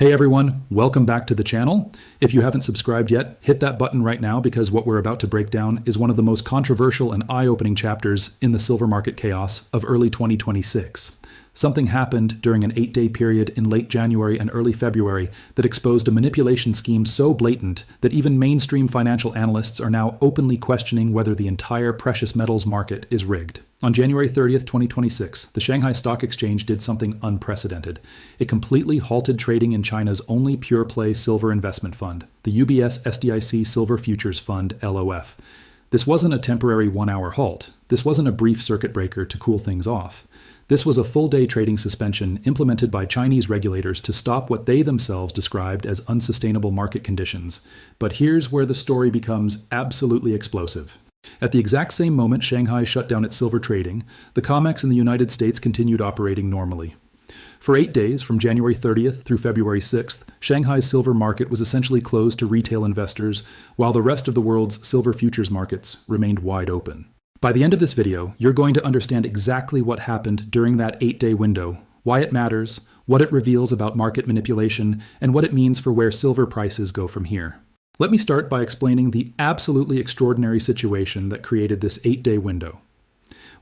Hey everyone, welcome back to the channel. If you haven't subscribed yet, hit that button right now because what we're about to break down is one of the most controversial and eye-opening chapters in the silver market chaos of early 2026. Something happened during an 8-day period in late January and early February that exposed a manipulation scheme so blatant that even mainstream financial analysts are now openly questioning whether the entire precious metals market is rigged. On January 30th, 2026, the Shanghai Stock Exchange did something unprecedented. It completely halted trading in China's only pure-play silver investment fund, the UBS SDIC Silver Futures Fund, LOF. This wasn't a temporary one-hour halt. This wasn't a brief circuit breaker to cool things off. This was a full-day trading suspension implemented by Chinese regulators to stop what they themselves described as unsustainable market conditions. But here's where the story becomes absolutely explosive. At the exact same moment Shanghai shut down its silver trading, the COMEX in the United States continued operating normally. For 8 days, from January 30th through February 6th, Shanghai's silver market was essentially closed to retail investors, while the rest of the world's silver futures markets remained wide open. By the end of this video, you're going to understand exactly what happened during that 8-day window, why it matters, what it reveals about market manipulation, and what it means for where silver prices go from here. Let me start by explaining the absolutely extraordinary situation that created this 8-day window.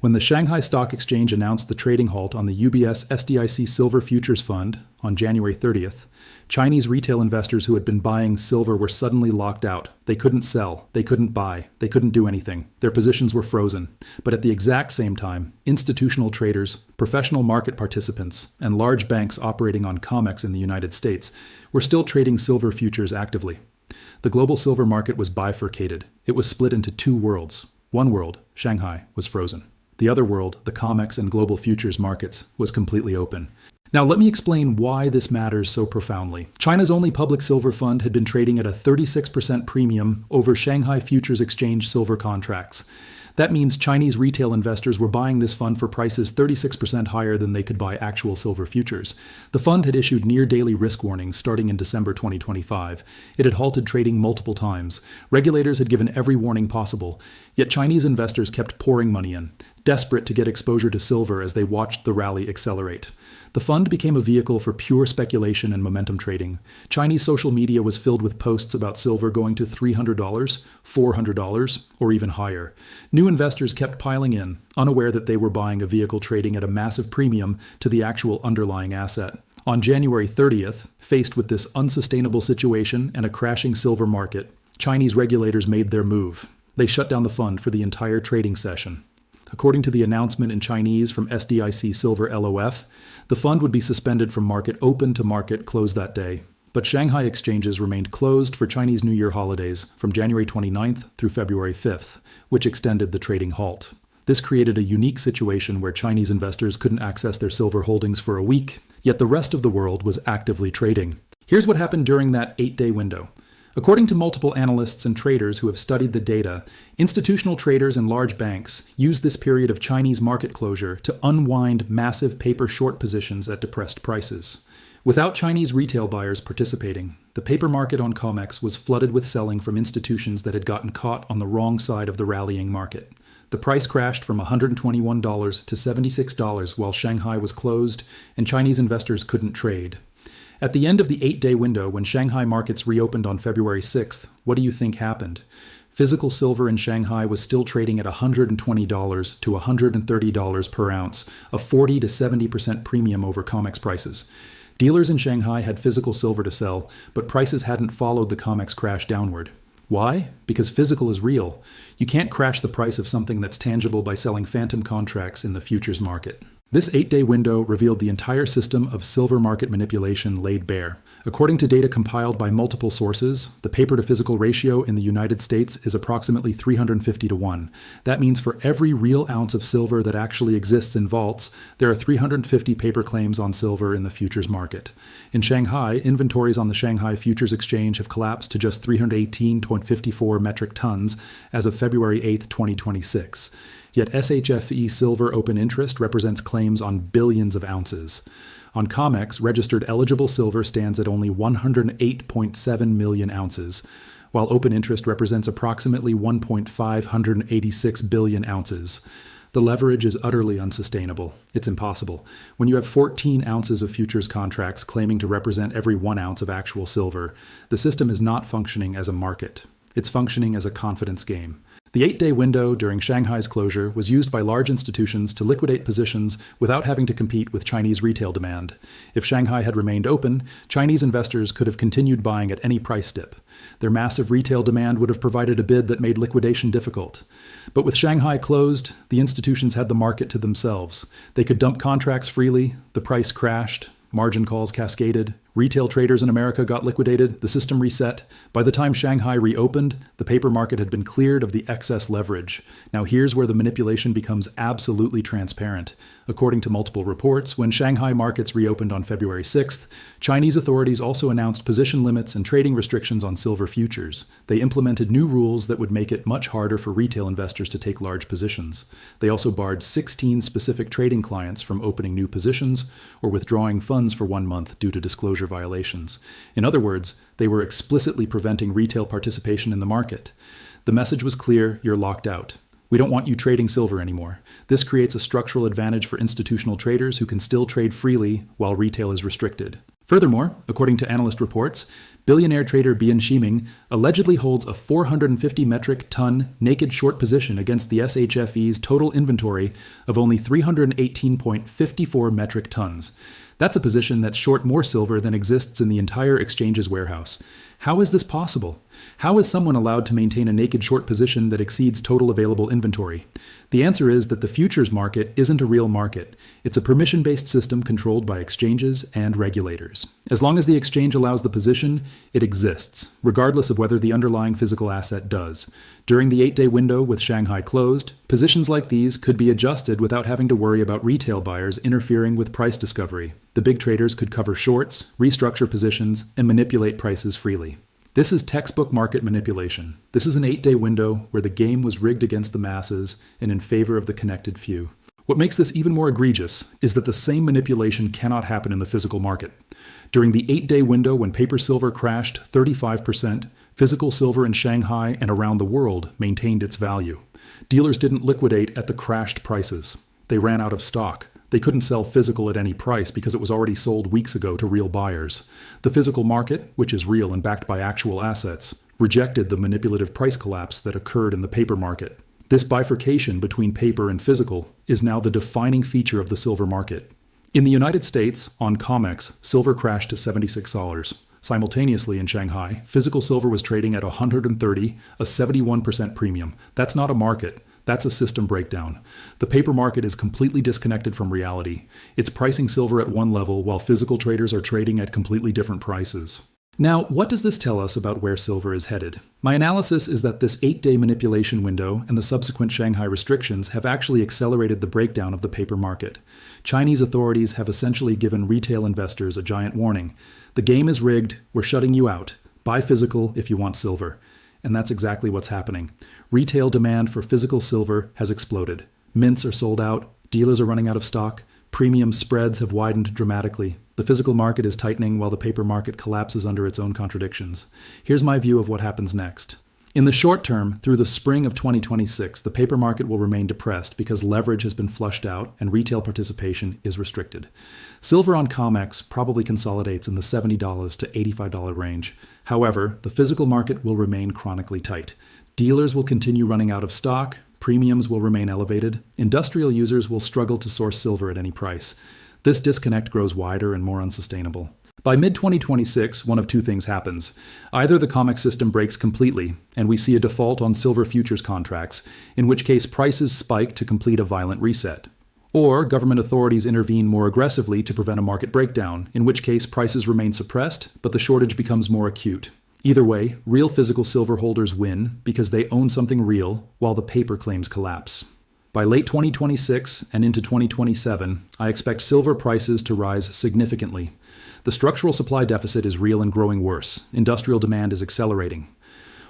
When the Shanghai Stock Exchange announced the trading halt on the UBS SDIC Silver Futures Fund on January 30th, Chinese retail investors who had been buying silver were suddenly locked out. They couldn't sell, they couldn't buy, they couldn't do anything. Their positions were frozen. But at the exact same time, institutional traders, professional market participants, and large banks operating on COMEX in the United States were still trading silver futures actively. The global silver market was bifurcated. It was split into two worlds. One world, Shanghai, was frozen. The other world, the COMEX and global futures markets, was completely open. Now let me explain why this matters so profoundly. China's only public silver fund had been trading at a 36% premium over Shanghai Futures Exchange silver contracts. That means Chinese retail investors were buying this fund for prices 36% higher than they could buy actual silver futures. The fund had issued near-daily risk warnings starting in December 2025. It had halted trading multiple times. Regulators had given every warning possible, yet Chinese investors kept pouring money in, desperate to get exposure to silver as they watched the rally accelerate. The fund became a vehicle for pure speculation and momentum trading. Chinese social media was filled with posts about silver going to $300, $400, or even higher. New investors kept piling in, unaware that they were buying a vehicle trading at a massive premium to the actual underlying asset. On January 30th, faced with this unsustainable situation and a crashing silver market, Chinese regulators made their move. They shut down the fund for the entire trading session. According to the announcement in Chinese from SDIC Silver LOF, the fund would be suspended from market open to market close that day. But Shanghai exchanges remained closed for Chinese New Year holidays from January 29th through February 5th, which extended the trading halt. This created a unique situation where Chinese investors couldn't access their silver holdings for a week, yet the rest of the world was actively trading. Here's what happened during that 8-day window. According to multiple analysts and traders who have studied the data, institutional traders and large banks used this period of Chinese market closure to unwind massive paper short positions at depressed prices. Without Chinese retail buyers participating, the paper market on COMEX was flooded with selling from institutions that had gotten caught on the wrong side of the rallying market. The price crashed from $121 to $76 while Shanghai was closed and Chinese investors couldn't trade. At the end of the 8-day window, when Shanghai markets reopened on February 6th, what do you think happened? Physical silver in Shanghai was still trading at $120 to $130 per ounce, a 40 to 70% premium over COMEX prices. Dealers in Shanghai had physical silver to sell, but prices hadn't followed the COMEX crash downward. Why? Because physical is real. You can't crash the price of something that's tangible by selling phantom contracts in the futures market. This 8-day window revealed the entire system of silver market manipulation laid bare. According to data compiled by multiple sources, the paper-to-physical ratio in the United States is approximately 350 to 1. That means for every real ounce of silver that actually exists in vaults, there are 350 paper claims on silver in the futures market. In Shanghai, inventories on the Shanghai Futures Exchange have collapsed to just 318.54 metric tons as of February 8, 2026. Yet SHFE silver open interest represents claims on billions of ounces. On COMEX, registered eligible silver stands at only 108.7 million ounces, while open interest represents approximately 1.586 billion ounces. The leverage is utterly unsustainable. It's impossible. When you have 14 ounces of futures contracts claiming to represent every 1 ounce of actual silver, the system is not functioning as a market. It's functioning as a confidence game. The 8-day window during Shanghai's closure was used by large institutions to liquidate positions without having to compete with Chinese retail demand. If Shanghai had remained open, Chinese investors could have continued buying at any price dip. Their massive retail demand would have provided a bid that made liquidation difficult. But with Shanghai closed, the institutions had the market to themselves. They could dump contracts freely, the price crashed, margin calls cascaded, retail traders in America got liquidated, the system reset. By the time Shanghai reopened, the paper market had been cleared of the excess leverage. Now here's where the manipulation becomes absolutely transparent. According to multiple reports, when Shanghai markets reopened on February 6th, Chinese authorities also announced position limits and trading restrictions on silver futures. They implemented new rules that would make it much harder for retail investors to take large positions. They also barred 16 specific trading clients from opening new positions or withdrawing funds for 1 month due to disclosure violations. In other words, they were explicitly preventing retail participation in the market. The message was clear: you're locked out. We don't want you trading silver anymore. This creates a structural advantage for institutional traders who can still trade freely while retail is restricted. Furthermore, according to analyst reports, billionaire trader Bian Shiming allegedly holds a 450 metric ton naked short position against the SHFE's total inventory of only 318.54 metric tons. That's a position that's short more silver than exists in the entire exchange's warehouse. How is this possible? How is someone allowed to maintain a naked short position that exceeds total available inventory? The answer is that the futures market isn't a real market. It's a permission-based system controlled by exchanges and regulators. As long as the exchange allows the position, it exists, regardless of whether the underlying physical asset does. During the 8-day window with Shanghai closed, positions like these could be adjusted without having to worry about retail buyers interfering with price discovery. The big traders could cover shorts, restructure positions, and manipulate prices freely. This is textbook market manipulation. This is an 8-day window where the game was rigged against the masses and in favor of the connected few. What makes this even more egregious is that the same manipulation cannot happen in the physical market. During the 8-day window when paper silver crashed 35%, physical silver in Shanghai and around the world maintained its value. Dealers didn't liquidate at the crashed prices. They ran out of stock. They couldn't sell physical at any price because it was already sold weeks ago to real buyers. The physical market, which is real and backed by actual assets, rejected the manipulative price collapse that occurred in the paper market. This bifurcation between paper and physical is now the defining feature of the silver market. In the United States, on COMEX, silver crashed to $76. Simultaneously in Shanghai, physical silver was trading at $130, a 71% premium. That's not a market. That's a system breakdown. The paper market is completely disconnected from reality. It's pricing silver at one level while physical traders are trading at completely different prices. Now, what does this tell us about where silver is headed? My analysis is that this 8-day manipulation window and the subsequent Shanghai restrictions have actually accelerated the breakdown of the paper market. Chinese authorities have essentially given retail investors a giant warning. The game is rigged. We're shutting you out. Buy physical if you want silver. And that's exactly what's happening. Retail demand for physical silver has exploded. Mints are sold out. Dealers are running out of stock. Premium spreads have widened dramatically. The physical market is tightening while the paper market collapses under its own contradictions. Here's my view of what happens next. In the short term, through the spring of 2026, the paper market will remain depressed because leverage has been flushed out and retail participation is restricted. Silver on COMEX probably consolidates in the $70 to $85 range. However, the physical market will remain chronically tight. Dealers will continue running out of stock, premiums will remain elevated, industrial users will struggle to source silver at any price. This disconnect grows wider and more unsustainable. By mid-2026, one of two things happens. Either the COMEX system breaks completely, and we see a default on silver futures contracts, in which case prices spike to complete a violent reset. Or government authorities intervene more aggressively to prevent a market breakdown, in which case prices remain suppressed, but the shortage becomes more acute. Either way, real physical silver holders win because they own something real, while the paper claims collapse. By late 2026 and into 2027, I expect silver prices to rise significantly. The structural supply deficit is real and growing worse. Industrial demand is accelerating.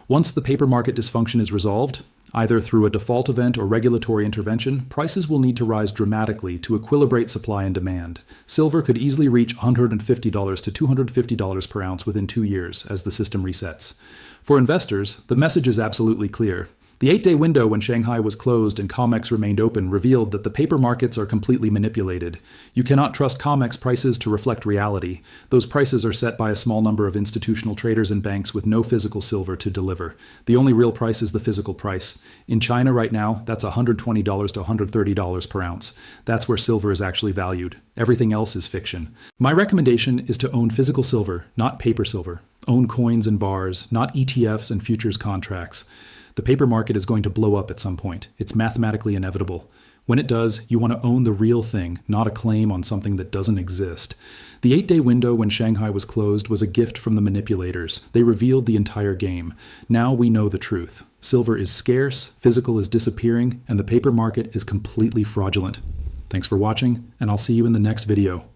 Once the paper market dysfunction is resolved, either through a default event or regulatory intervention, prices will need to rise dramatically to equilibrate supply and demand. Silver could easily reach $150 to $250 per ounce within 2 years as the system resets. For investors, the message is absolutely clear. The 8-day window when Shanghai was closed and COMEX remained open revealed that the paper markets are completely manipulated. You cannot trust COMEX prices to reflect reality. Those prices are set by a small number of institutional traders and banks with no physical silver to deliver. The only real price is the physical price. In China right now, that's $120 to $130 per ounce. That's where silver is actually valued. Everything else is fiction. My recommendation is to own physical silver, not paper silver. Own coins and bars, not ETFs and futures contracts. The paper market is going to blow up at some point. It's mathematically inevitable. When it does, you want to own the real thing, not a claim on something that doesn't exist. The 8-day window when Shanghai was closed was a gift from the manipulators. They revealed the entire game. Now we know the truth. Silver is scarce, physical is disappearing, and the paper market is completely fraudulent. Thanks for watching, and I'll see you in the next video.